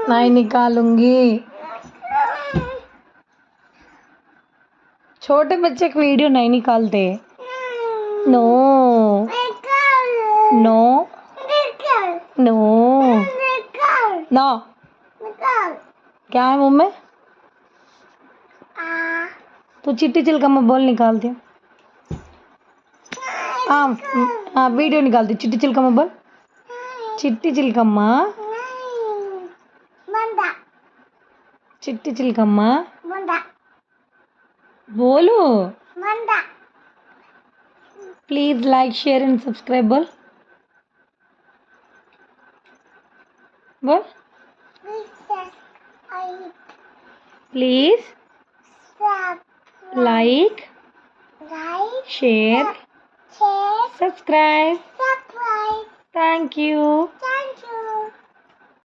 नहीं निकालूंगी। छोटे बच्चे की वीडियो नहीं निकालते। No no no no. क्या है मुंह में? तू चिट्टी चिलकम्मा बोल निकालती। हाँ हाँ वीडियो निकालती। चिट्टी चिलकम्मा बोल। चिट्टी चिलकम्मा चिट्टी चिलकम्मा बोलो। Please like share and subscribe बोल। बोल please like share subscribe. Thank you.